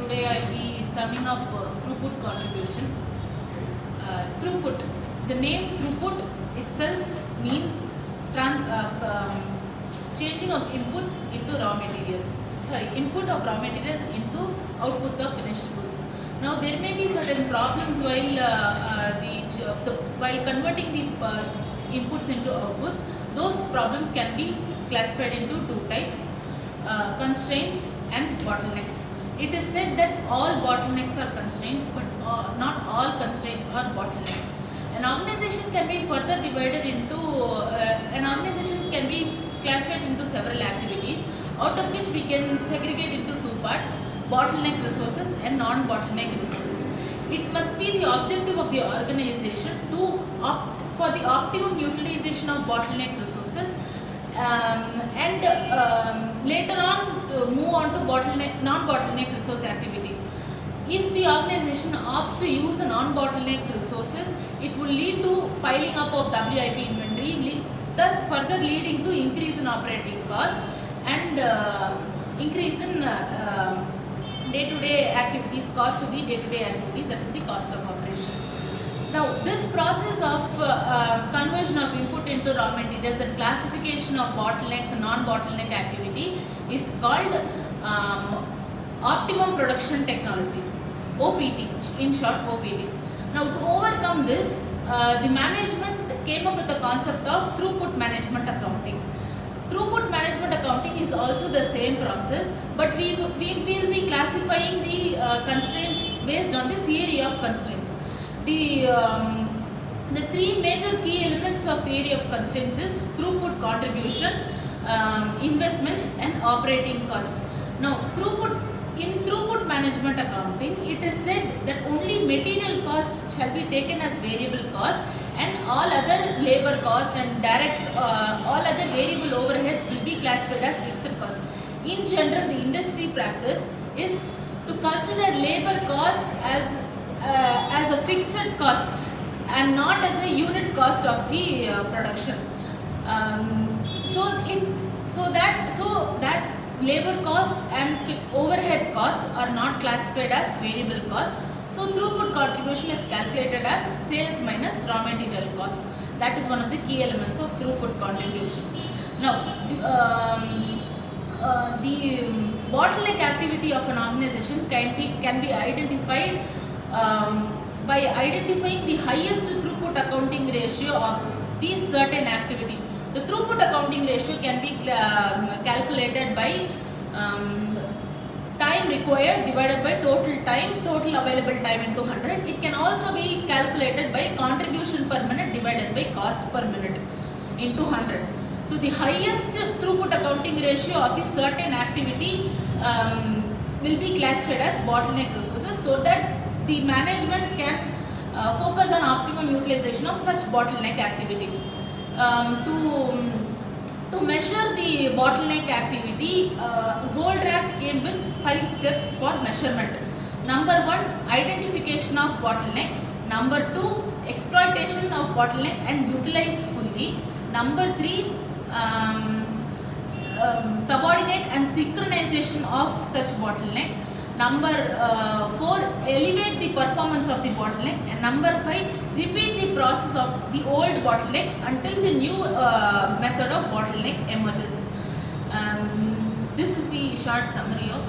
today I will be summing up throughput contribution. Throughput. The name throughput itself means changing of inputs into raw materials. Sorry, input of raw materials into outputs of finished goods. Now there may be certain problems while converting the inputs into outputs. Those problems can be classified into two types: constraints and bottlenecks. It is said that all bottlenecks are constraints, but not all constraints are bottlenecks. An organization can be further divided into classified into several activities, out of which we can segregate into two parts: bottleneck resources and non-bottleneck resources. It must be the objective of the organization to opt for the optimum utilization of bottleneck resources, and later on move on to non-bottleneck resource activity. If the organization opts to use a non-bottleneck resources, it will lead to piling up of WIP inventory, thus further leading to increase in operating costs and increase in day-to-day activities, cost to the day-to-day activities, that is the cost of operation. Now, this process of conversion of input into raw materials and classification of bottlenecks and non-bottleneck activity is called optimum production technology, OPT, in short OPT. Now, to overcome this, the management came up with the concept of throughput management accounting. Throughput management accounting is also the same process, but we will be classifying the constraints based on the theory of constraints. The three major key elements of theory of constraints is throughput contribution, investments and operating costs. Now, in throughput management accounting, it is said that only material costs shall be taken as variable cost, and all other labor costs and all other variable overheads will be classified as fixed costs. In general, the industry practice is to consider labor cost as a fixed cost and not as a unit cost of the production. So that labor cost and overhead costs are not classified as variable cost. So throughput contribution is calculated as sales minus raw material cost. That is one of the key elements of throughput contribution. Now, the bottleneck activity of an organization can be identified by identifying the highest throughput accounting ratio of the certain activity. The throughput accounting ratio can be calculated by time required divided by total available time into 100. It can also be calculated by contribution per minute divided by cost per minute into 100. So the highest throughput accounting ratio of the certain activity will be classified as bottleneck resources, so that the management can focus on optimum utilization of such bottleneck activity. To measure the bottleneck activity, Goldratt came with 5 steps for measurement. Number 1, identification of bottleneck. Number 2, exploitation of bottleneck and utilize fully. Number 3, subordinate and synchronization of such bottleneck. Number 4, elevate the performance of the bottleneck. And number 5, repeat the process of the old bottleneck until the new method of bottleneck emerges. This is the short summary of